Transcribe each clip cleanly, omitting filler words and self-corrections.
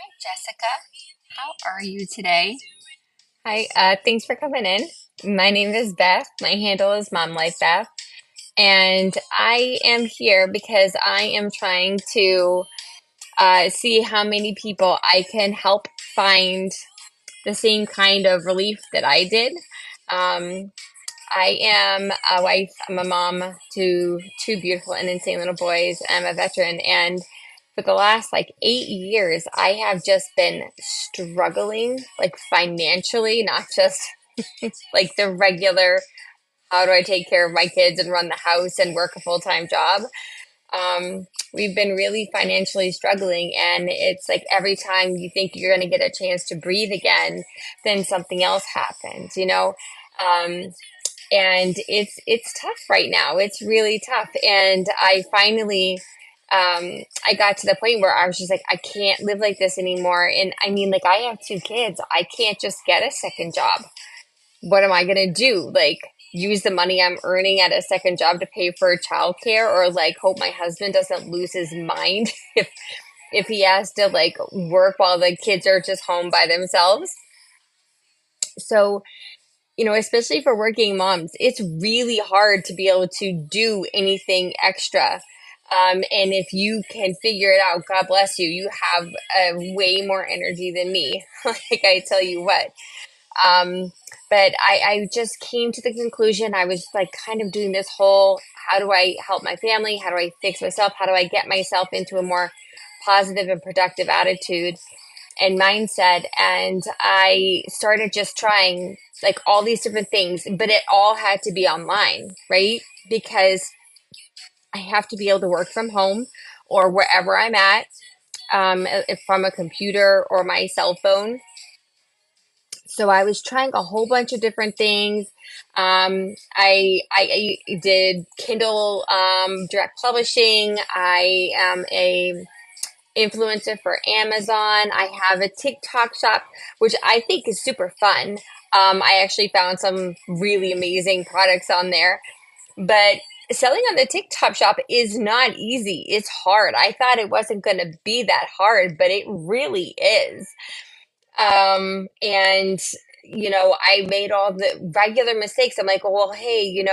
Hi, Jessica. How are you today? Hi, thanks for coming in. My name is Beth. My handle is Mom Life Beth, and I am here because I am trying to see how many people I can help find the same kind of relief that I did. Um, I am a wife. I'm a mom to two beautiful and insane little boys. I'm a veteran, and for the last like 8 years, I have just been struggling, like financially, not just like the regular, how do I take care of my kids and run the house and work a full-time job. We've been really financially struggling, and it's like every time you think you're going to get a chance to breathe again, then something else happens, you know? Um, and it's tough right now. It's really tough. And I finally I got to the point where I was just like, I can't live like this anymore. And I mean, like, I have two kids. I can't just get a second job. What am I gonna do? Like, use the money I'm earning at a second job to pay for childcare, or like hope my husband doesn't lose his mind if he has to like work while the kids are just home by themselves. So especially for working moms, it's really hard to be able to do anything extra. And if you can figure it out, God bless you. You have way more energy than me. Like I tell you what. Um, but I just came to the conclusion I was like kind of doing this whole how do I help my family? How do I fix myself? How do I get myself into a more positive and productive attitude and mindset? And I started just trying like all these different things, but it all had to be online, right? Because I have to be able to work from home or wherever I'm at, if from a computer or my cell phone. So I was trying a whole bunch of different things. I did Kindle direct publishing. I am a influencer for Amazon. I have a TikTok shop, which I think is super fun. I actually found some really amazing products on there, but selling on the TikTok shop is not easy. It's hard. I thought it wasn't going to be that hard, but it really is. And I made all the regular mistakes. I'm like, well, hey,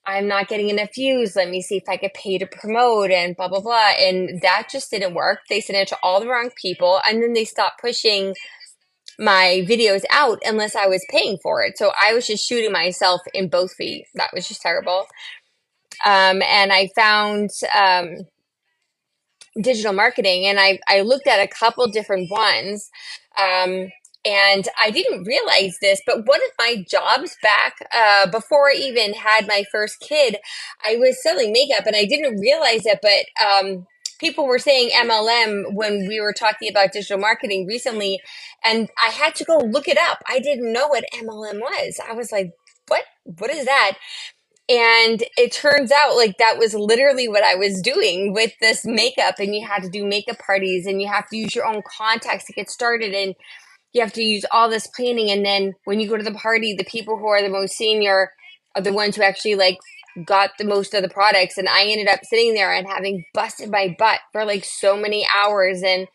I'm not getting enough views. Let me see if I could pay to promote and blah, blah, blah. And that just didn't work. They sent it to all the wrong people. And then they stopped pushing my videos out unless I was paying for it. So I was just shooting myself in both feet. That was just terrible. And I found digital marketing, and I looked at a couple different ones. Um, and I didn't realize this, but one of my jobs back before I even had my first kid, I was selling makeup, and I didn't realize it, but people were saying MLM when we were talking about digital marketing recently, and I had to go look it up. I didn't know what MLM was. I was like, what? What is that? And it turns out like that was literally what I was doing with this makeup. And you had to do makeup parties, and you have to use your own contacts to get started. And you have to use all this planning. And then when you go to the party, the people who are the most senior are the ones who actually like got the most of the products. And I ended up sitting there and having busted my butt for like so many hours. And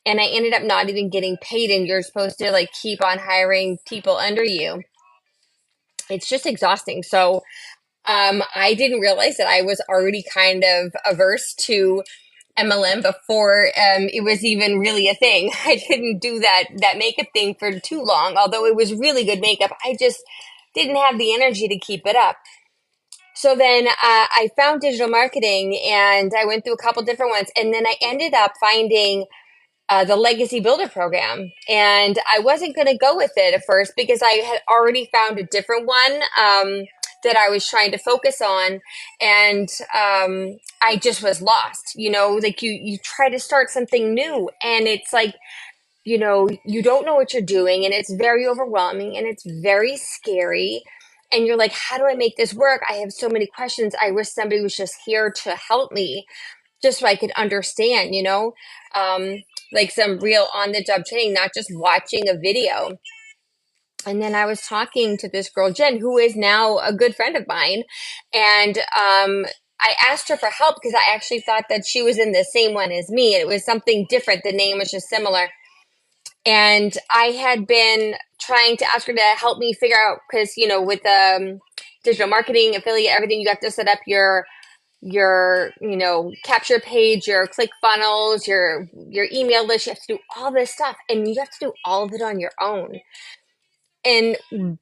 I ended up not even getting paid. And you're supposed to like keep on hiring people under you. It's just exhausting. So I didn't realize that I was already kind of averse to MLM before it was even really a thing. I didn't do that makeup thing for too long, although it was really good makeup. I just didn't have the energy to keep it up. So then I found digital marketing, and I went through a couple different ones, and then I ended up finding the Legacy Builder program. And I wasn't going to go with it at first because I had already found a different one that I was trying to focus on. And I just was lost. Like you try to start something new, and it's like, you don't know what you're doing, and it's very overwhelming, and it's very scary. And you're like, how do I make this work? I have so many questions. I wish somebody was just here to help me just so I could understand, um, like some real on the job training, not just watching a video. And then I was talking to this girl, Jen, who is now a good friend of mine. And I asked her for help because I actually thought that she was in the same one as me. And it was something different. The name was just similar. And I had been trying to ask her to help me figure out, because, with digital marketing, affiliate, everything, you have to set up your capture page, your click funnels, your email list. You have to do all this stuff, and you have to do all of it on your own. And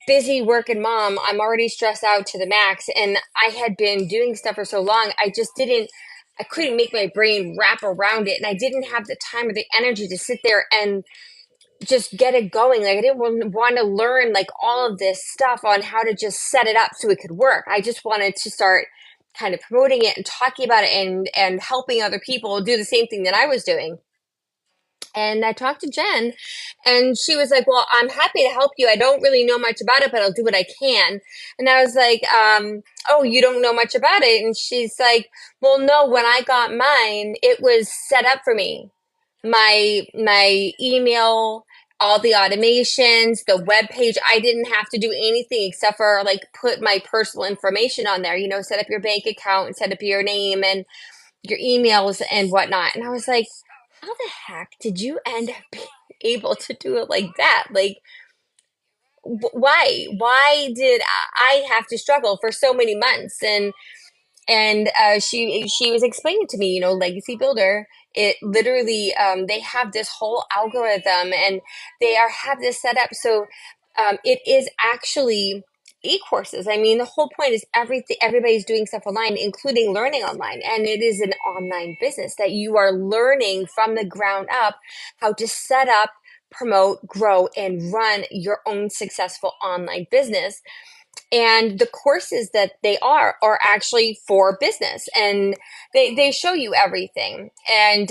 busy working mom, I'm already stressed out to the max, and I had been doing stuff for so long, I couldn't make my brain wrap around it, and I didn't have the time or the energy to sit there and just get it going. Like, I didn't want to learn like all of this stuff on how to just set it up so it could work. I just wanted to start kind of promoting it and talking about it, and helping other people do the same thing that I was doing. And I talked to Jen, and she was like, "Well, I'm happy to help you. I don't really know much about it, but I'll do what I can." And I was like, "Oh, you don't know much about it?" And she's like, "Well, no, when I got mine, it was set up for me. My email, all the automations, the web page, I didn't have to do anything except for like put my personal information on there, set up your bank account and set up your name and your emails and whatnot." And I was like, how the heck did you end up being able to do it like that? Like, why did I have to struggle for so many months? And she was explaining to me, Legacy Builder, it literally, they have this whole algorithm, and have this set up so it is actually e-courses. I mean, the whole point is everybody's doing stuff online, including learning online, and it is an online business that you are learning from the ground up how to set up, promote, grow, and run your own successful online business. And the courses that they are actually for business, and they show you everything. And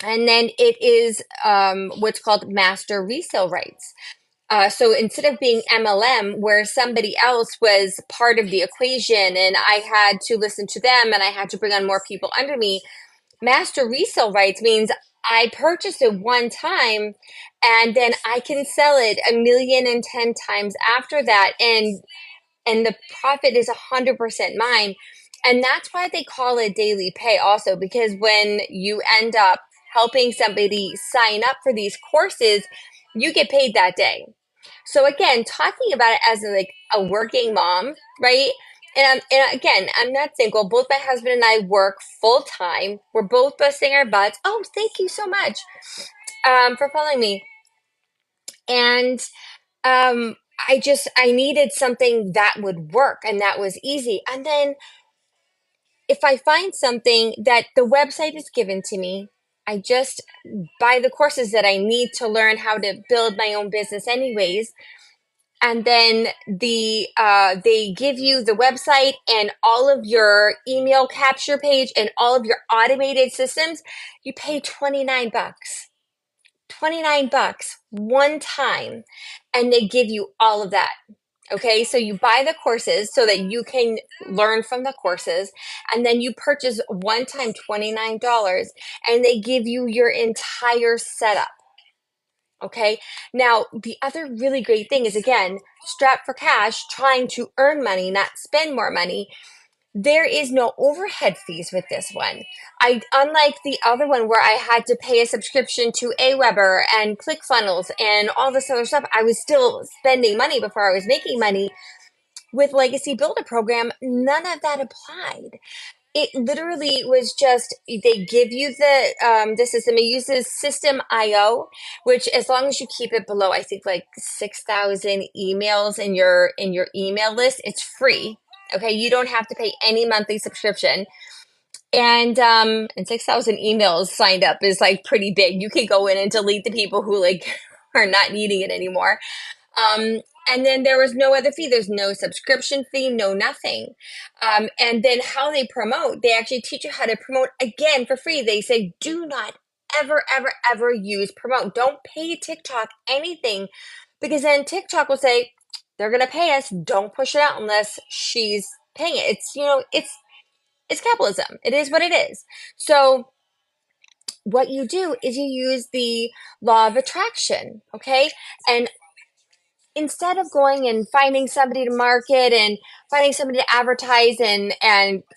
then it is what's called master resale rights. So instead of being MLM, where somebody else was part of the equation and I had to listen to them and I had to bring on more people under me, master resale rights means I purchased it one time, and then I can sell it 1,010,000 times after that, and the profit is 100% mine. And that's why they call it daily pay also, because when you end up helping somebody sign up for these courses, you get paid that day. So again, talking about it as like a working mom, right? And again, I'm not single. Both my husband and I work full time. We're both busting our butts. Oh, thank you so much for following me. And I needed something that would work and that was easy. And then if I find something that the website is given to me, I just buy the courses that I need to learn how to build my own business anyways. And then they give you the website and all of your email capture page and all of your automated systems. You pay 29 bucks. 29 bucks one time, and they give you all of that. Okay, so you buy the courses so that you can learn from the courses, and then you purchase one time $29, and they give you your entire setup. Okay, now the other really great thing is, again, strapped for cash, trying to earn money, not spend more money. There is no overhead fees with this one. Unlike the other one where I had to pay a subscription to Aweber and ClickFunnels and all this other stuff, I was still spending money before I was making money. With Legacy Builder Program, none of that applied. It literally was just, they give you the system. It uses System IO, which, as long as you keep it below, I think, like 6,000 emails in your email list, it's free. Okay, you don't have to pay any monthly subscription. And 6,000 emails signed up is like pretty big. You can go in and delete the people who like are not needing it anymore. And then there was no other fee. There's no subscription fee, no nothing. And then how they promote, they actually teach you how to promote again for free. They say, do not ever, ever, ever use promote. Don't pay TikTok anything, because then TikTok will say they're going to pay us. Don't push it out unless she's paying it. It's capitalism. It is what it is. So what you do is you use the law of attraction. Okay. And instead of going and finding somebody to market and finding somebody to advertise and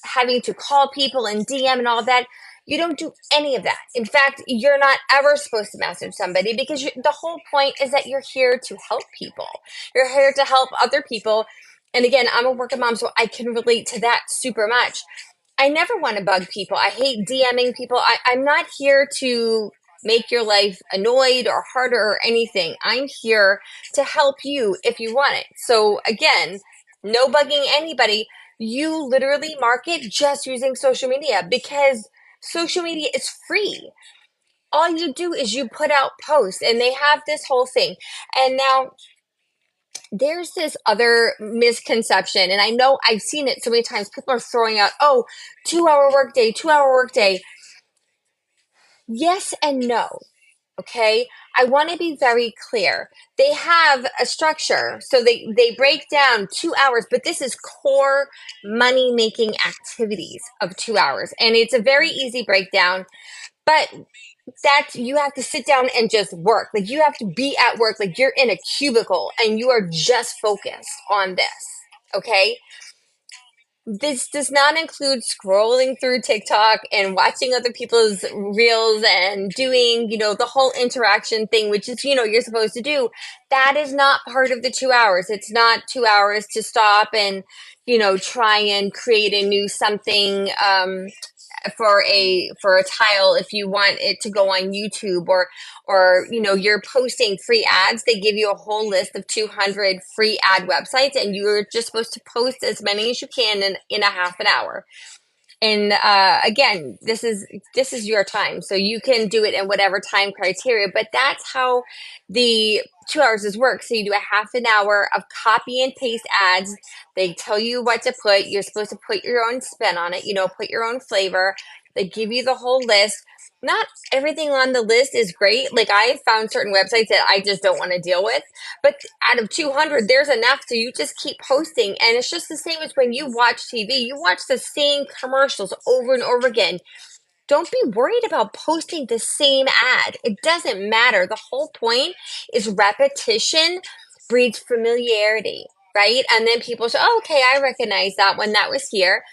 having to call people and DM and all that, you don't do any of that. In fact, you're not ever supposed to message somebody because the whole point is that you're here to help people. You're here to help other people. And again, I'm a working mom, so I can relate to that super much. I never want to bug people. I hate DMing people. I'm not here to make your life annoyed or harder or anything. I'm here to help you if you want it. So again, no bugging anybody. You literally market just using social media because social media is free. All you do is you put out posts and they have this whole thing. And now there's this other misconception, and I know I've seen it so many times. People are throwing out, oh, 2 hour workday, 2 hour workday. Yes and no. Okay. I want to be very clear. They have a structure. So they break down 2 hours, but this is core money making activities of 2 hours. And it's a very easy breakdown, but that you have to sit down and just work. Like you have to be at work, like you're in a cubicle and you are just focused on this. Okay. This does not include scrolling through TikTok and watching other people's reels and doing, the whole interaction thing, which is, you're supposed to do. That is not part of the 2 hours. It's not 2 hours to stop and, try and create a new something, for a tile if you want it to go on YouTube or you're posting free ads. They give you a whole list of 200 free ad websites and you're just supposed to post as many as you can in a half an hour. And again, this is your time, so you can do it in whatever time criteria. But that's how the 2 hours is work. So you do a half an hour of copy and paste ads. They tell you what to put. You're supposed to put your own spin on it. Put your own flavor. They give you the whole list. Not everything on the list is great. Like I have found certain websites that I just don't want to deal with. But out of 200, there's enough. So you just keep posting. And it's just the same as when you watch TV. You watch the same commercials over and over again. Don't be worried about posting the same ad. It doesn't matter. The whole point is repetition breeds familiarity, right? And then people say, oh, okay, I recognize that one. That was here.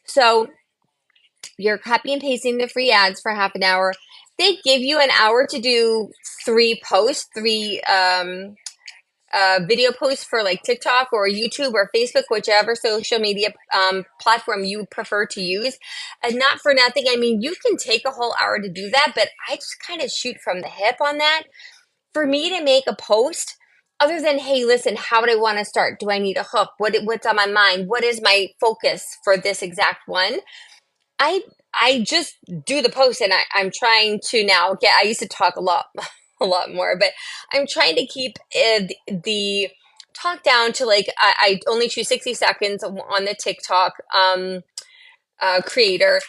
So you're copy and pasting the free ads for half an hour. They give you an hour to do three video posts for like TikTok or YouTube or Facebook, whichever social media platform you prefer to use. And not for nothing, I mean, you can take a whole hour to do that, but I just kind of shoot from the hip on that. For me to make a post, other than, hey, listen, how do I want to start? Do I need a hook? What's on my mind? What is my focus for this exact one? I I just do the post and I'm trying to now get, I used to talk a lot, a lot more, but I'm trying to keep the talk down to like, I only choose 60 seconds on the TikTok creator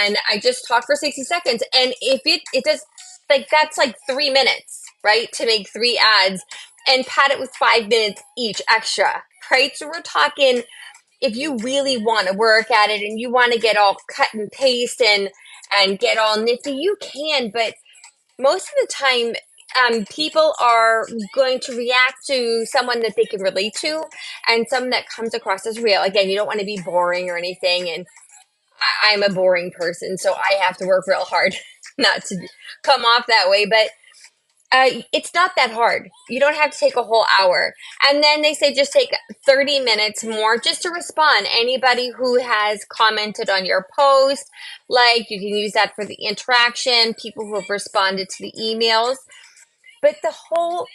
and I just talk for 60 seconds. And if it does, like, that's like 3 minutes, right? To make three ads and pad it with 5 minutes each extra, right? So we're talking, if you really want to work at it and you want to get all cut and paste and get all nifty, you can. But most of the time, people are going to react to someone that they can relate to and someone that comes across as real. Again, you don't want to be boring or anything. And I'm a boring person, so I have to work real hard not to come off that way. But it's not that hard. You don't have to take a whole hour. And then they say just take 30 minutes more just to respond. Anybody who has commented on your post, like you can use that for the interaction, people who have responded to the emails. But the whole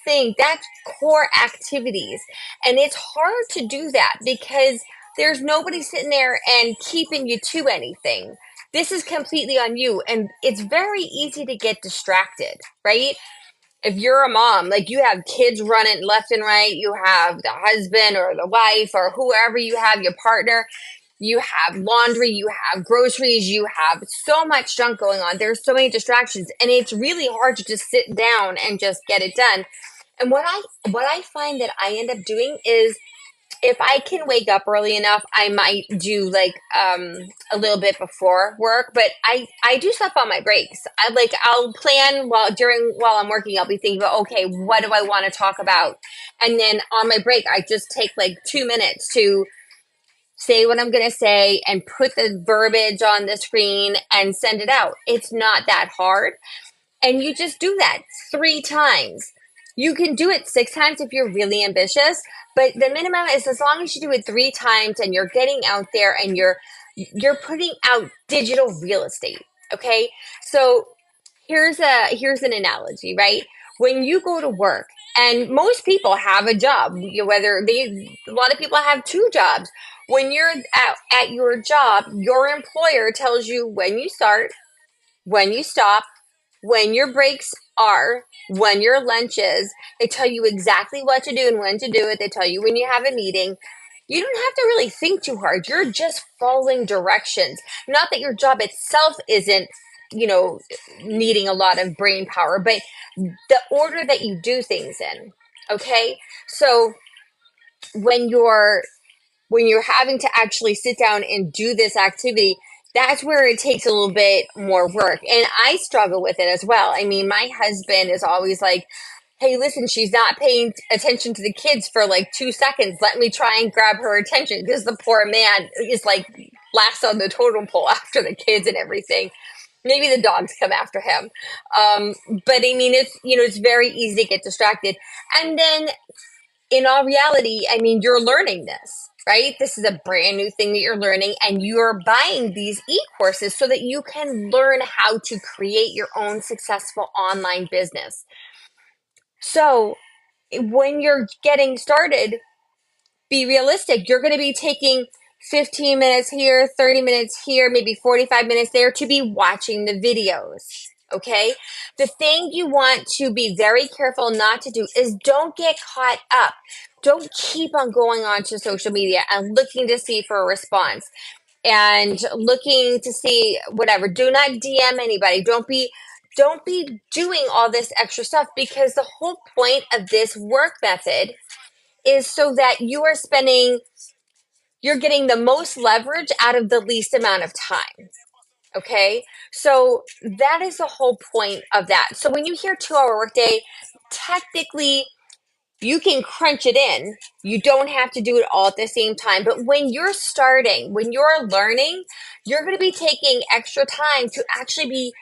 thing, that's core activities. And it's hard to do that because there's nobody sitting there and keeping you to anything. This is completely on you. And it's very easy to get distracted, right? If you're a mom, like you have kids running left and right, you have the husband or the wife or whoever you have, your partner, you have laundry, you have groceries, you have so much junk going on. There's so many distractions and it's really hard to just sit down and just get it done. And what I find that I end up doing is if I can wake up early enough, I might do like a little bit before work, but I do stuff on my breaks. I'll plan while I'm working, I'll be thinking about, okay, what do I want to talk about? And then on my break, I just take like 2 minutes to say what I'm going to say and put the verbiage on the screen and send it out. It's not that hard. And you just do that 3 times. You can do it 6 times if you're really ambitious, but the minimum is as long as you do it 3 times and you're getting out there and you're putting out digital real estate. Okay. So here's an analogy, right? When you go to work, and most people have a job, whether a lot of people have 2 jobs. When you're at your job, your employer tells you when you start, when you stop, when your breaks are, when your lunch is. They tell you exactly what to do and when to do it. They tell you when you have a meeting. You don't have to really think too hard. You're just following directions. Not that your job itself isn't, you know, needing a lot of brain power, but the order that you do things in. Okay? So when you're having to actually sit down and do this activity, that's where it takes a little bit more work. And I struggle with it as well. I mean, my husband is always like, hey, listen, she's not paying attention to the kids for like 2 seconds. Let me try and grab her attention, because the poor man is like last on the totem pole after the kids and everything. Maybe the dogs come after him. But I mean, it's very easy to get distracted. And then in all reality, I mean, you're learning this, right? This is a brand new thing that you're learning, and you're buying these e-courses so that you can learn how to create your own successful online business. So when you're getting started, be realistic. You're going to be taking 15 minutes here, 30 minutes here, maybe 45 minutes there to be watching the videos. Okay. The thing you want to be very careful not to do is don't get caught up. Don't keep on going on to social media and looking to see for a response and looking to see whatever. Do not DM anybody. Don't be doing all this extra stuff, because the whole point of this work method is so that you're getting the most leverage out of the least amount of time. Okay. So that is the whole point of that. So when you hear 2 hour workday, technically you can crunch it in. You don't have to do it all at the same time. But when you're starting, when you're learning, you're going to be taking extra time to actually be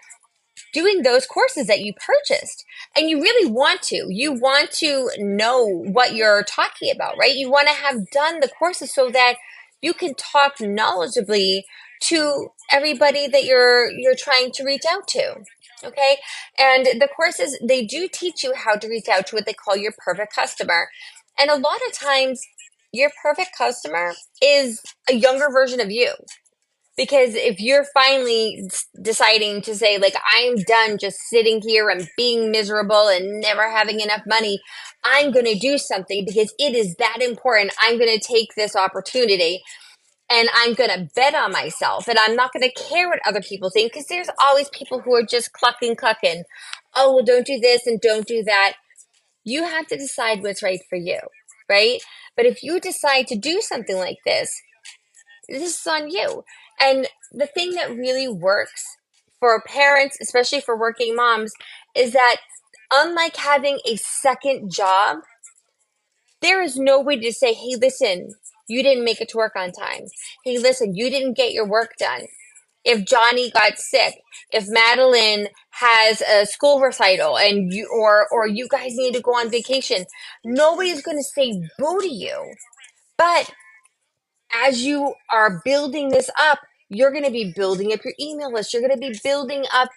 doing those courses that you purchased. And you really want to. You want to know what you're talking about, right? You want to have done the courses so that you can talk knowledgeably to everybody that you're trying to reach out to. Okay? And the courses, they do teach you how to reach out to what they call your perfect customer. And a lot of times your perfect customer is a younger version of you. Because if you're finally deciding to say, like, I'm done just sitting here and being miserable and never having enough money, I'm going to do something because it is that important. I'm going to take this opportunity and I'm going to bet on myself, and I'm not going to care what other people think, because there's always people who are just clucking. Oh, well, don't do this and don't do that. You have to decide what's right for you, right? But if you decide to do something like this is on you. And the thing that really works for parents, especially for working moms, is that unlike having a second job, there is no way to say, hey, listen, you didn't make it to work on time. Hey, listen, you didn't get your work done. If Johnny got sick, if Madeline has a school recital and or you guys need to go on vacation, nobody's going to say boo to you. But as you are building this up, you're going to be building up your email list. You're going to be building up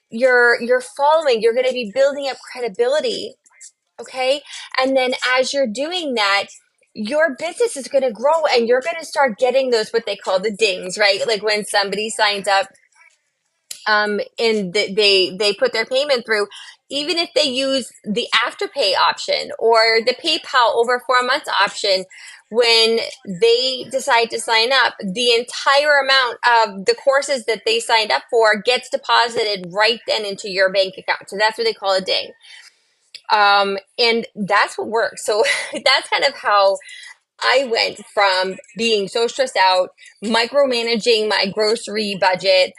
your following. You're going to be building up credibility. Okay. And then as you're doing that, your business is going to grow, and you're going to start getting those, what they call the dings, right? Like when somebody signs up and they put their payment through, even if they use the afterpay option or the PayPal over 4 months option, when they decide to sign up, the entire amount of the courses that they signed up for gets deposited right then into your bank account. So that's what they call a ding. And that's what works. So that's kind of how I went from being so stressed out, micromanaging my grocery budget,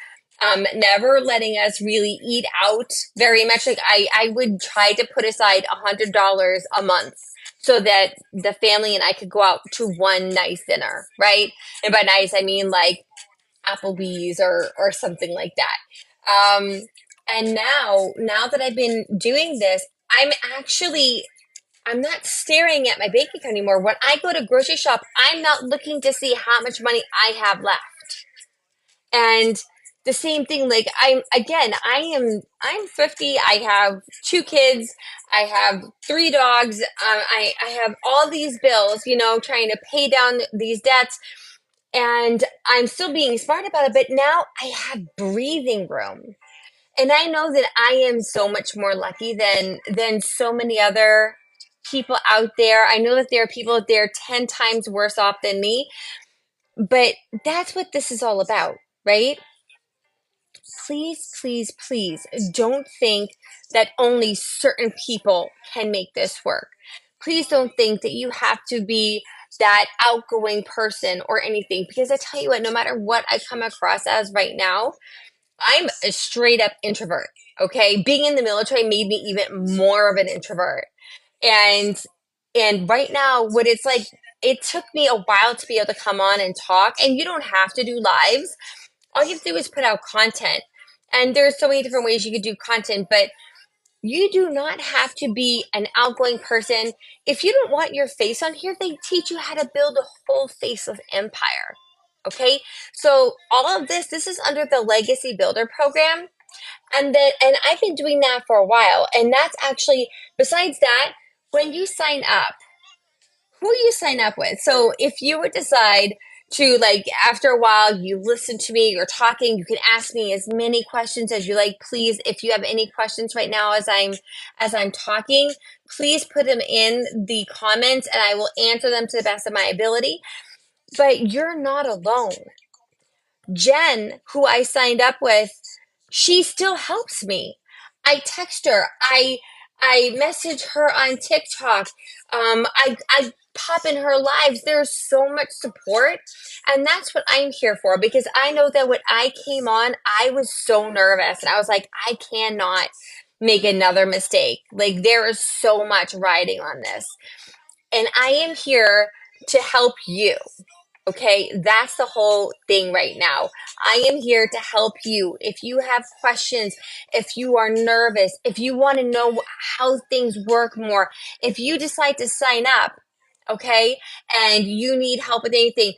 never letting us really eat out very much. Like I would try to put aside $100 a month so that the family and I could go out to one nice dinner, right? And by nice, I mean like Applebee's or something like that. And now that I've been doing this, I'm not staring at my bank account anymore. When I go to grocery shop, I'm not looking to see how much money I have left. And the same thing, like I'm 50. I have two kids. I have three dogs. I have all these bills, trying to pay down these debts. And I'm still being smart about it, but now I have breathing room. And I know that I am so much more lucky than so many other people out there. I know that there are people out there 10 times worse off than me, but that's what this is all about, right? Please, please, please don't think that only certain people can make this work. Please don't think that you have to be that outgoing person or anything, because I tell you what, no matter what I come across as right now, I'm a straight up introvert. Okay. Being in the military made me even more of an introvert. And right now, what it's like, it took me a while to be able to come on and talk. And you don't have to do lives. All you have to do is put out content. And there's so many different ways you could do content, but you do not have to be an outgoing person. If you don't want your face on here, they teach you how to build a whole face of empire. Okay. So all of this is under the Legacy Builder program. And I've been doing that for a while. And that's actually, besides that, when you sign up, who you sign up with. So if you would decide to, like, after a while, you listen to me, you're talking, you can ask me as many questions as you like. Please, if you have any questions right now as I'm talking, please put them in the comments and I will answer them to the best of my ability. But you're not alone. Jen, who I signed up with, she still helps me. I text her. I message her on TikTok. I pop in her lives. There's so much support, and that's what I'm here for. Because I know that when I came on, I was so nervous, and I was like, I cannot make another mistake. Like there is so much riding on this, and I am here to help you. Okay, that's the whole thing right now. I am here to help you. If you have questions, if you are nervous, if you want to know how things work more, if you decide to sign up, okay, and you need help with anything,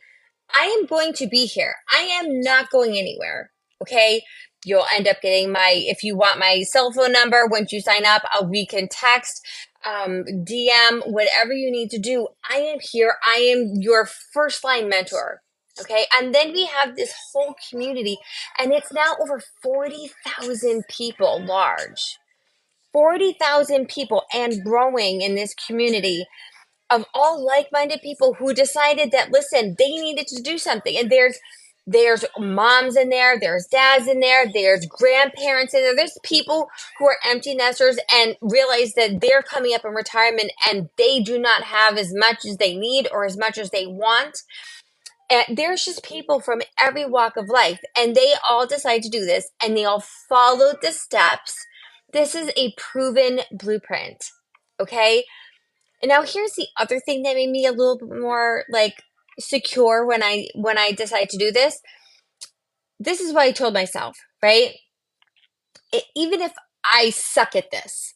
I am going to be here. I am not going anywhere. Okay. You'll end up getting if you want my cell phone number, once you sign up, we can text, DM, whatever you need to do. I am here. I am your first line mentor. Okay. And then we have this whole community, and it's now over 40,000 people large. 40,000 people and growing in this community of all like-minded people who decided that, listen, they needed to do something. And there's moms in there, there's dads in there, there's grandparents in there, there's people who are empty nesters and realize that they're coming up in retirement and they do not have as much as they need or as much as they want. And there's just people from every walk of life, and they all decide to do this, and they all followed the steps. This is a proven blueprint. Okay. And now here's the other thing that made me a little bit more like secure when I decided to do this. This is what I told myself, right? Even if I suck at this,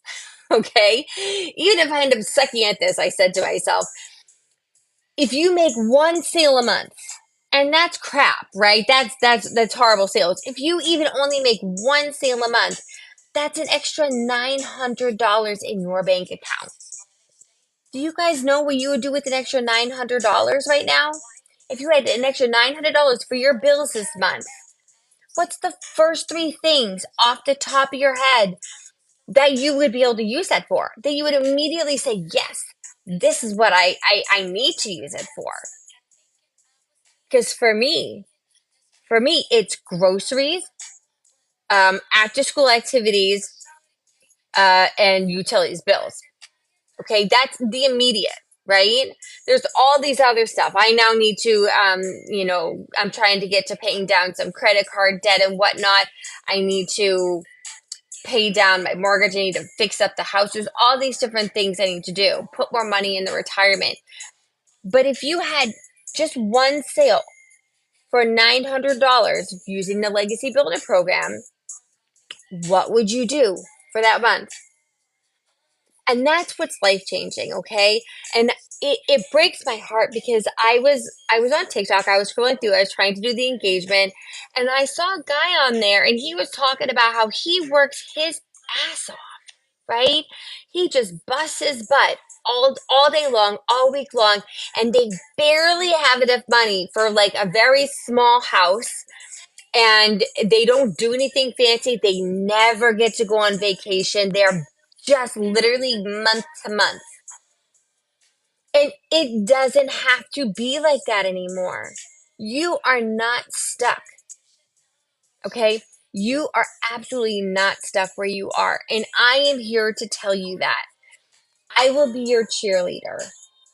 okay? Even if I end up sucking at this, I said to myself, if you make one sale a month, and that's crap, right? That's horrible sales. If you even only make one sale a month, that's an extra $900 in your bank account. Do you guys know what you would do with an extra $900 right now? If you had an extra $900 for your bills this month, what's the first three things off the top of your head that you would be able to use that for? That you would immediately say, yes, this is what I need to use it for. Because for me, it's groceries, after school activities, and utilities bills. Okay, that's the immediate, right? There's all these other stuff. I now need to, I'm trying to get to paying down some credit card debt and whatnot. I need to pay down my mortgage. I need to fix up the house. There's all these different things I need to do. Put more money in the retirement. But if you had just one sale for $900 using the Legacy Builder program, what would you do for that month? And that's what's life changing, okay? And it breaks my heart because I was on TikTok, I was scrolling through, I was trying to do the engagement, and I saw a guy on there and he was talking about how he works his ass off, right? He just busts his butt all day long, all week long, and they barely have enough money for like a very small house, and they don't do anything fancy. They never get to go on vacation. They're just literally month to month. And it doesn't have to be like that anymore. You are not stuck, okay? You are absolutely not stuck where you are. And I am here to tell you that. I will be your cheerleader,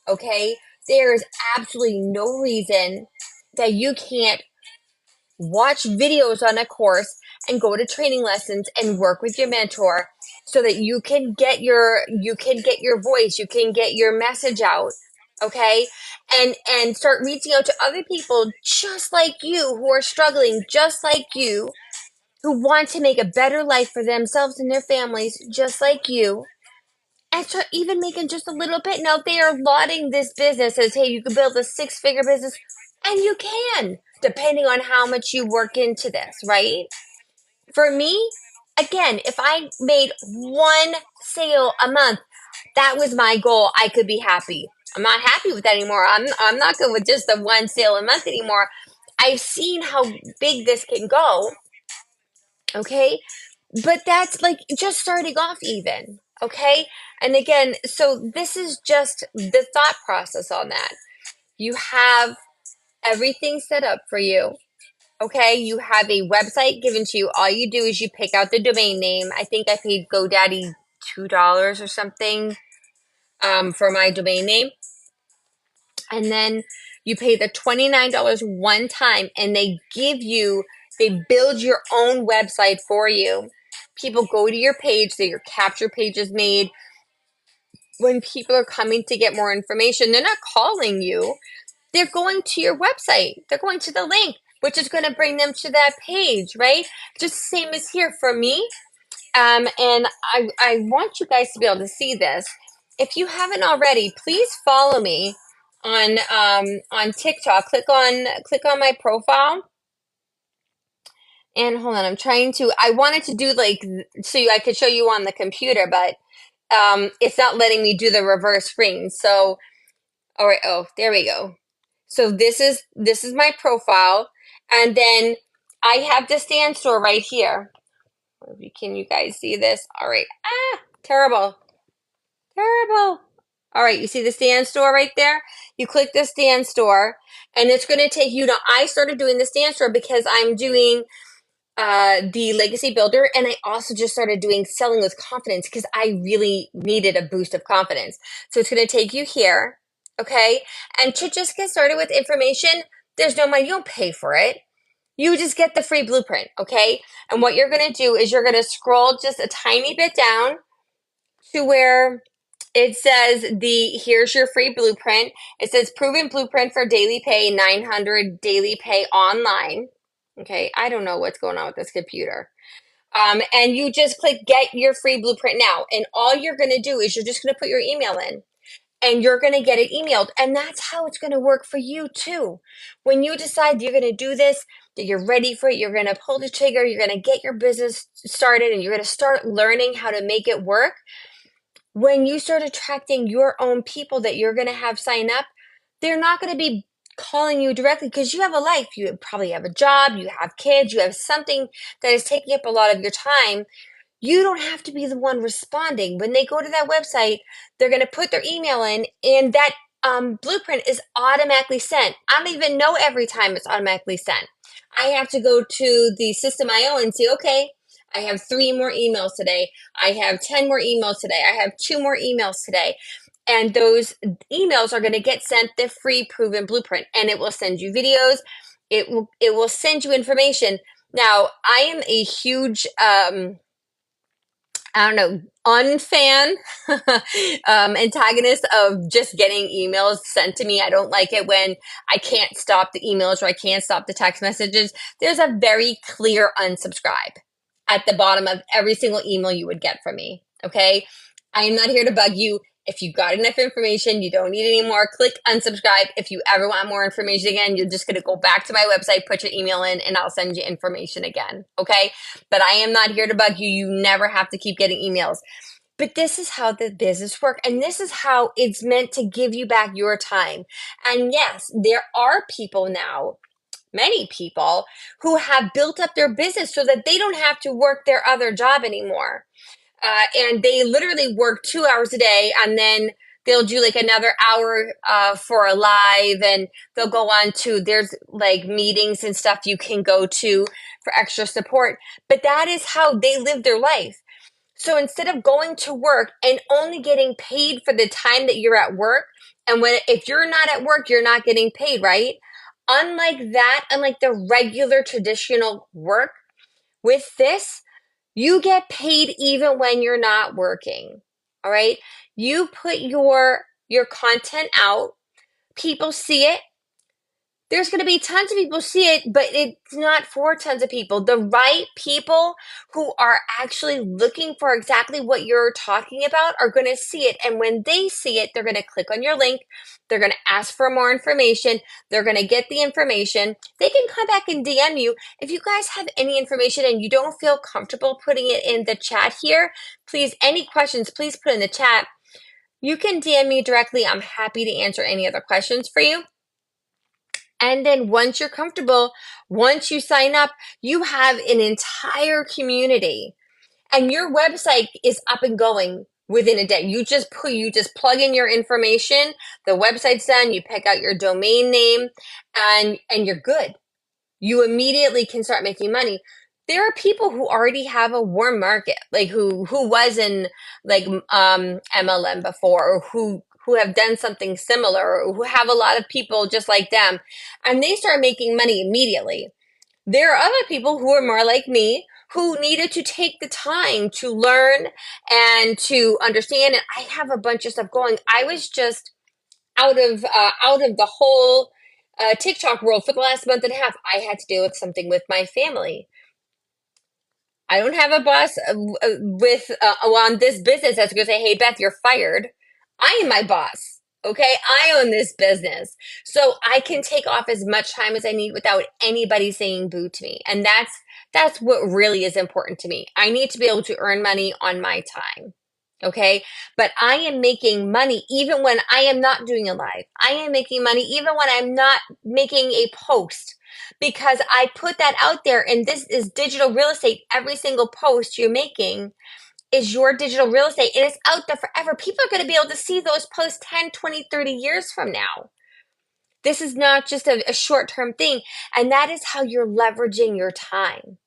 okay? There is absolutely no reason that you can't watch videos on a course and go to training lessons and work with your mentor so that you can get your voice, you can get your message out, okay? And start reaching out to other people just like you, who are struggling just like you, who want to make a better life for themselves and their families just like you, and start even making just a little bit. Now, they are lauding this business as, hey, you can build a six-figure business, and you can, depending on how much you work into this, right? For me, again, if I made one sale a month, that was my goal. I could be happy. I'm not happy with that anymore. I'm not good with just the one sale a month anymore. I've seen how big this can go, okay? But that's like just starting off even, okay? And again, so this is just the thought process on that. You have everything set up for you, okay? You have a website given to you. All you do is you pick out the domain name. I think I paid GoDaddy $2 or something for my domain name. And then you pay the $29 one time, and they build your own website for you. People go to your page, so your capture page is made. When people are coming to get more information, they're not calling you. They're going to your website. They're going to the link, which is going to bring them to that page, right? Just the same as here for me. And I want you guys to be able to see this. If you haven't already, please follow me on TikTok. Click on my profile. And hold on, I wanted to do like so I could show you on the computer, but it's not letting me do the reverse screen. So, all right, oh, there we go. So this is my profile, and then I have the stand store right here. Can you guys see this? All right. Terrible. Terrible. All right, you see the stand store right there? You click the stand store, and it's going to take you to, I started doing the stand store because I'm doing the Legacy Builder, and I also just started doing Selling with Confidence because I really needed a boost of confidence. So it's going to take you here, okay? And to just get started with information, there's no money. You don't pay for it. You just get the free blueprint, okay? And what you're going to do is you're going to scroll just a tiny bit down to where it says here's your free blueprint. It says proven blueprint for daily pay, 900 daily pay online. Okay, I don't know what's going on with this computer. And you just click get your free blueprint now. And all you're going to do is you're just going to put your email in, and you're going to get it emailed. And that's how it's going to work for you too. When you decide you're going to do this, that you're ready for it, you're going to pull the trigger, you're going to get your business started, and you're going to start learning how to make it work. When you start attracting your own people that you're going to have sign up, they're not going to be calling you directly because you have a life. You probably have a job, you have kids, you have something that is taking up a lot of your time. You don't have to be the one responding. When they go to that website, they're going to put their email in, and that blueprint is automatically sent. I don't even know every time it's automatically sent. I have to go to the system I own and see, okay, I have 3 more emails today. I have 10 more emails today. I have 2 more emails today. And those emails are going to get sent the free proven blueprint, and it will send you videos. It will send you information. Now, I am a huge I don't know, unfan, antagonist of just getting emails sent to me. I don't like it when I can't stop the emails or I can't stop the text messages. There's a very clear unsubscribe at the bottom of every single email you would get from me. Okay. I am not here to bug you. If you got enough information, you don't need any more, click unsubscribe. If you ever want more information again, you're just going to go back to my website, put your email in, and I'll send you information again. Okay. But I am not here to bug you. You never have to keep getting emails. But this is how the business works. And this is how it's meant to give you back your time. And yes, there are people now, many people, who have built up their business so that they don't have to work their other job anymore. And they literally work 2 hours a day, and then they'll do like another hour for a live, and they'll go on to, there's like meetings and stuff you can go to for extra support. But that is how they live their life. So instead of going to work and only getting paid for the time that you're at work, and if you're not at work, you're not getting paid, right? Unlike that, unlike the regular traditional work, with this, you get paid even when you're not working. All right? You put your content out, people see it. There's going to be tons of people see it, but it's not for tons of people. The right people who are actually looking for exactly what you're talking about are going to see it. And when they see it, they're going to click on your link. They're going to ask for more information. They're going to get the information. They can come back and DM you. If you guys have any information and you don't feel comfortable putting it in the chat here, please, any questions, please put in the chat. You can DM me directly. I'm happy to answer any other questions for you. And then once you're comfortable, once you sign up, you have an entire community, and your website is up and going within a day. You just plug in your information, the website's done, you pick out your domain name, and you're good. You immediately can start making money. There are people who already have a warm market, like who was in like MLM before, or who have done something similar, or who have a lot of people just like them, and they start making money immediately. There are other people who are more like me, who needed to take the time to learn and to understand. And I have a bunch of stuff going. I was just out of the whole TikTok world for the last month and a half. I had to deal with something with my family. I don't have a boss on this business that's going to say, "Hey, Beth, you're fired." I am my boss. Okay, I own this business, so I can take off as much time as I need without anybody saying boo to me, and that's what really is important to me. I need to be able to earn money on my time. Okay, but I am making money even when I am not doing a live. I am making money even when I'm not making a post, because I put that out there, and this is digital real estate. Every single post you're making is your digital real estate, and it's out there forever. People are going to be able to see those posts 10, 20, 30 years from now. This is not just a short-term thing, and that is how you're leveraging your time.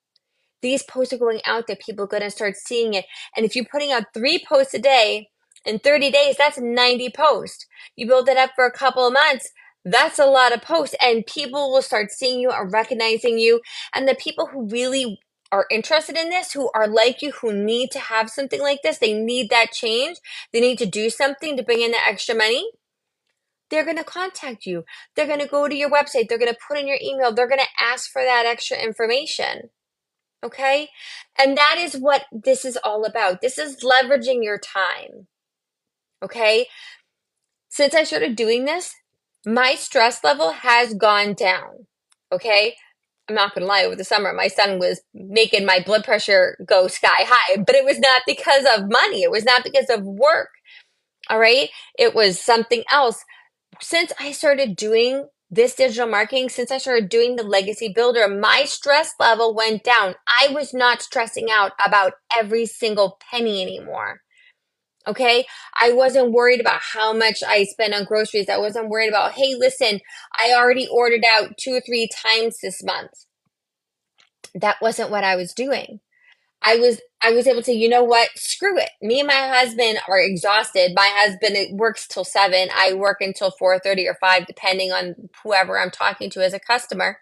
These posts are going out there. People are going to start seeing it. And if you're putting out 3 posts a day in 30 days, that's 90 posts. You build it up for a couple of months, that's a lot of posts. And people will start seeing you and recognizing you. And the people who really are interested in this, who are like you, who need to have something like this, they need that change, they need to do something to bring in the extra money, they're going to contact you. They're going to go to your website. They're going to put in your email. They're going to ask for that extra information. Okay? And that is what this is all about. This is leveraging your time. Okay? Since I started doing this, my stress level has gone down. Okay? I'm not going to lie, over the summer, my son was making my blood pressure go sky high, but it was not because of money. It was not because of work. All right? It was something else. Since I started doing this digital marketing, since I started doing the legacy builder, my stress level went down. I was not stressing out about every single penny anymore. Okay. I wasn't worried about how much I spent on groceries. I wasn't worried about, hey, listen, I already ordered out 2 or 3 times this month. That wasn't what I was doing. I was able to, you know what? Screw it. Me and my husband are exhausted. My husband works till 7. I work until 4:30 or 5, depending on whoever I'm talking to as a customer.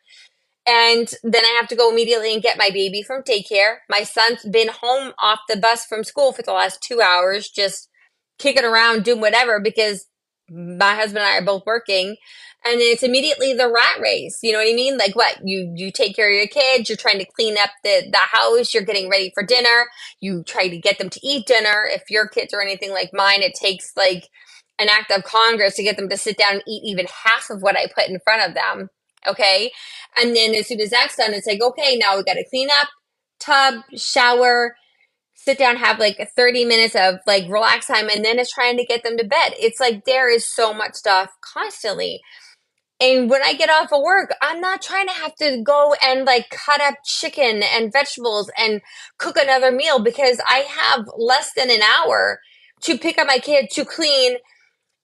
And then I have to go immediately and get my baby from daycare. My son's been home off the bus from school for the last 2 hours, just kicking around, doing whatever, because my husband and I are both working. And then it's immediately the rat race. You know what I mean? Like what? You take care of your kids, you're trying to clean up the house, you're getting ready for dinner, you try to get them to eat dinner. If your kids are anything like mine, it takes like an act of Congress to get them to sit down and eat even half of what I put in front of them. Okay. And then as soon as that's done, it's like, okay, now we got to clean up, tub, shower, sit down, have like 30 minutes of like relax time, and then it's trying to get them to bed. It's like there is so much stuff constantly. And when I get off of work, I'm not trying to have to go and like cut up chicken and vegetables and cook another meal because I have less than an hour to pick up my kid, to clean,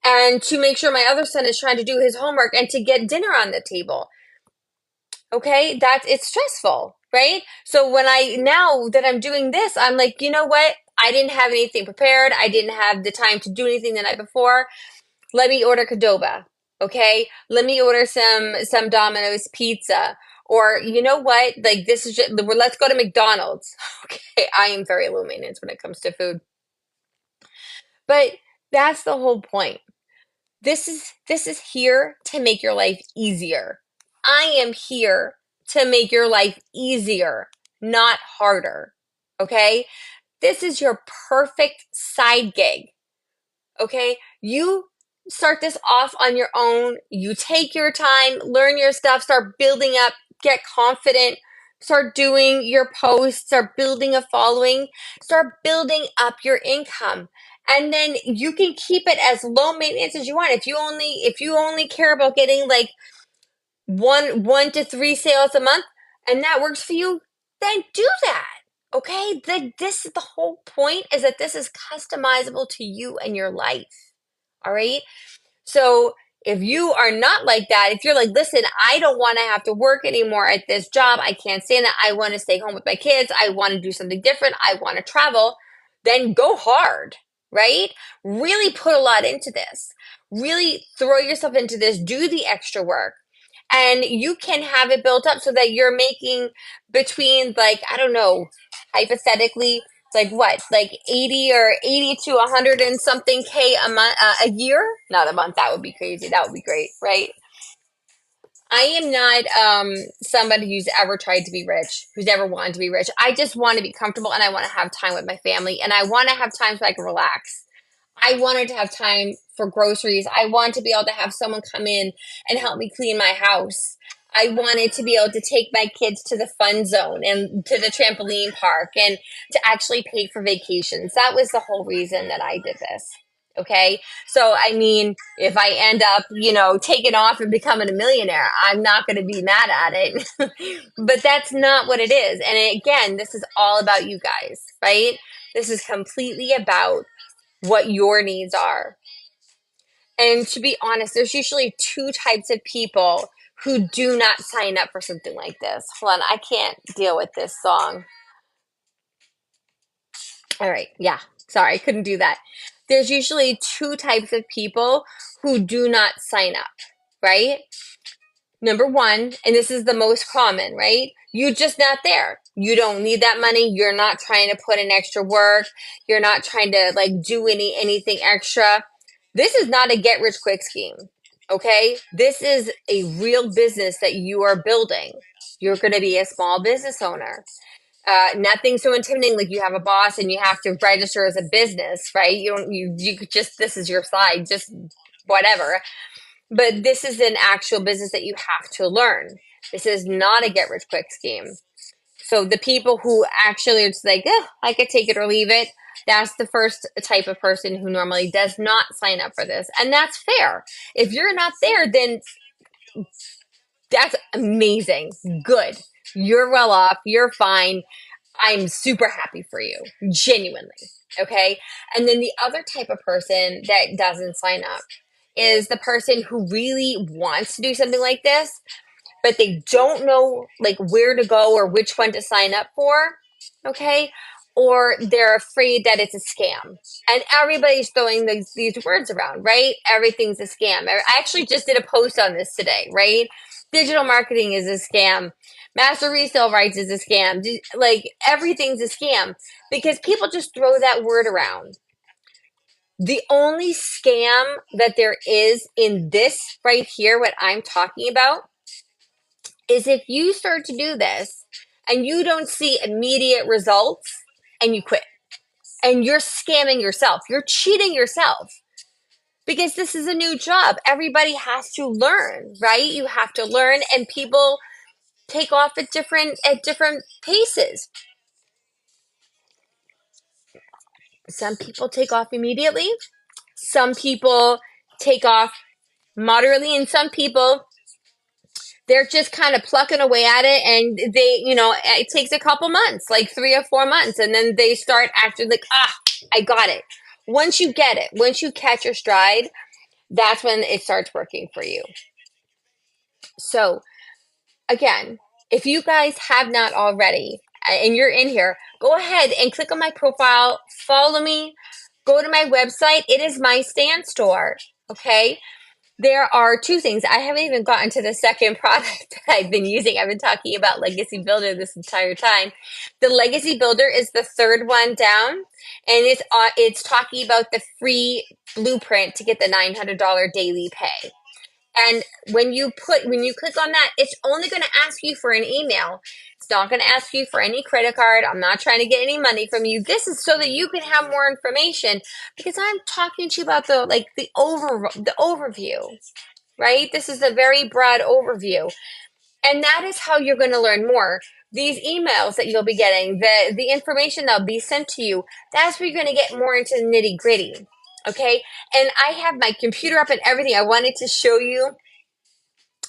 and to make sure my other son is trying to do his homework and to get dinner on the table. Okay, that's it's stressful, right? So when I now that I'm doing this, I'm like, you know what? I didn't have anything prepared. I didn't have the time to do anything the night before. Let me order Qdoba. Okay, let me order some Domino's pizza. Or you know what? Like this is just let's go to McDonald's. Okay, I am very low maintenance when it comes to food, but that's the whole point. This is here to make your life easier. I am here to make your life easier, not harder. Okay? This is your perfect side gig. Okay? You start this off on your own. You take your time, learn your stuff, start building up, get confident, start doing your posts, start building a following, start building up your income. And then you can keep it as low maintenance as you want. If you only care about getting like one to three sales a month and that works for you, then do that. Okay? This is the whole point, is that this is customizable to you and your life. All right. So if you are not like that, if you're like, listen, I don't want to have to work anymore at this job, I can't stand that, I want to stay home with my kids, I want to do something different, I want to travel, then go hard, right? Really put a lot into this. Really throw yourself into this, do the extra work. And you can have it built up so that you're making between, like, I don't know, hypothetically, like what, like 80 or 80 to 100 and something K a month, a year, not a month. That would be crazy. That would be great, right? I am not somebody who's ever tried to be rich, who's ever wanted to be rich. I just want to be comfortable and I want to have time with my family and I want to have time so I can relax. I wanted to have time for groceries. I wanted to be able to have someone come in and help me clean my house. I wanted to be able to take my kids to the fun zone and to the trampoline park and to actually pay for vacations. That was the whole reason that I did this. Okay. So, I mean, if I end up, taking off and becoming a millionaire, I'm not going to be mad at it. But that's not what it is. And again, this is all about you guys, right? This is completely about what your needs are. And to be honest, there's usually two types of people who do not sign up for something like this. Hold on, I can't deal with this song. All right, yeah, sorry, I couldn't do that. There's usually two types of people who do not sign up, right? Number one, and this is the most common, right? You're just not there. You don't need that money. You're not trying to put in extra work. You're not trying to like do anything extra. This is not a get rich quick scheme. Okay? This is a real business that you are building. You're going to be a small business owner. Nothing so intimidating like you have a boss and you have to register as a business, right? You could just, this is your side, just whatever. But this is an actual business that you have to learn. This is not a get rich quick scheme. So the people who actually are just like, I could take it or leave it, that's the first type of person who normally does not sign up for this. And that's fair. If you're not there, then that's amazing. Good. You're well off. You're fine. I'm super happy for you. Genuinely. Okay. And then the other type of person that doesn't sign up is the person who really wants to do something like this, but they don't know like where to go or which one to sign up for. okay? Or they're afraid that it's a scam. And everybody's throwing these words around, right? Everything's a scam. I actually just did a post on this today, right? Digital marketing is a scam. Master resale rights is a scam. Like everything's a scam because people just throw that word around. The only scam that there is in this right here, what I'm talking about, is if you start to do this and you don't see immediate results and you quit and you're scamming yourself, you're cheating yourself because this is a new job. Everybody has to learn, right? You have to learn, and people take off at different paces. Some people take off immediately. Some people take off moderately, and some people they're just kind of plucking away at it, and it takes a couple months, like 3 or 4 months, and then they start acting like, I got it. Once you get it, once you catch your stride, that's when it starts working for you. So again, if you guys have not already and you're in here, go ahead and click on my profile, follow me, go to my website. It is my stand store. Okay. There are two things. I haven't even gotten to the second product that I've been using. I've been talking about Legacy Builder this entire time. The Legacy Builder is the third one down, and it's talking about the free blueprint to get the $900 daily pay. And when you click on that, it's only going to ask you for an email. It's not going to ask you for any credit card. I'm not trying to get any money from you. This is so that you can have more information, because I'm talking to you about the overview, right? This is a very broad overview. And that is how you're going to learn more. These emails that you'll be getting, the information that'll be sent to you, that's where you're going to get more into the nitty gritty. Okay. And I have my computer up and everything. I wanted to show you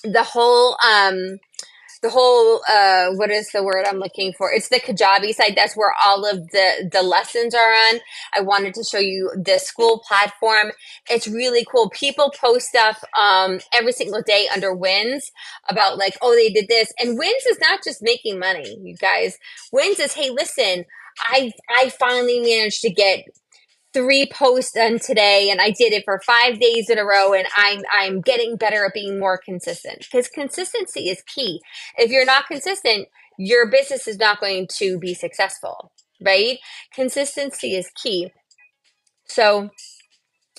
the whole what is the word I'm looking for? It's the Kajabi site. That's where all of the lessons are on. I wanted to show you the school platform. It's really cool. People post stuff every single day under wins about like, oh, they did this. And wins is not just making money, you guys. Wins is, hey, listen, I finally managed to get 3 posts done today, and I did it for 5 days in a row, and I'm getting better at being more consistent, because consistency is key. If you're not consistent, your business is not going to be successful, right? Consistency is key. So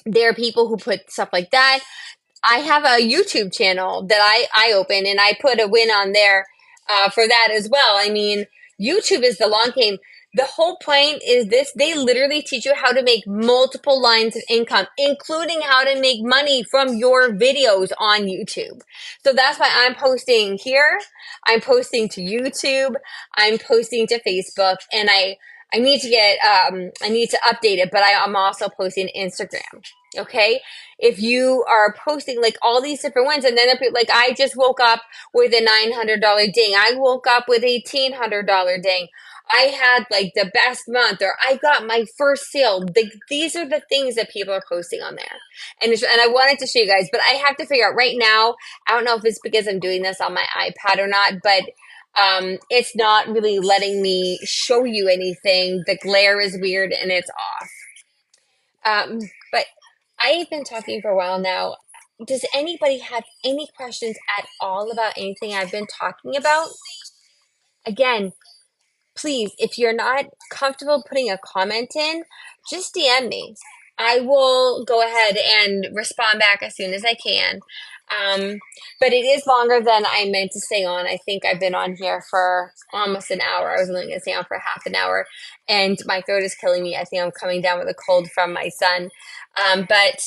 there are people who put stuff like that. I have a YouTube channel that I open, and I put a win on there for that as well. I mean, YouTube is the long game. The whole point is this: they literally teach you how to make multiple lines of income, including how to make money from your videos on YouTube. So that's why I'm posting here. I'm posting to YouTube. I'm posting to Facebook, and I need to update it, but I'm also posting Instagram. Okay. If you are posting like all these different ones, and then like, I just woke up with a $900 ding. I woke up with $1,800 ding. I had like the best month, or I got my first sale. These are the things that people are posting on there. And I wanted to show you guys, but I have to figure out right now. I don't know if it's because I'm doing this on my iPad or not, but it's not really letting me show you anything. The glare is weird and it's off. But I've been talking for a while now. Does anybody have any questions at all about anything I've been talking about? Again, please, if you're not comfortable putting a comment in, just DM me. I will go ahead and respond back as soon as I can. But it is longer than I meant to stay on. I think I've been on here for almost an hour. I was only going to stay on for half an hour, and my throat is killing me. I think I'm coming down with a cold from my son. But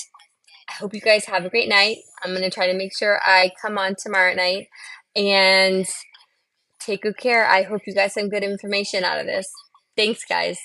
I hope you guys have a great night. I'm going to try to make sure I come on tomorrow night, and take good care. I hope you guys some good information out of this. Thanks, guys.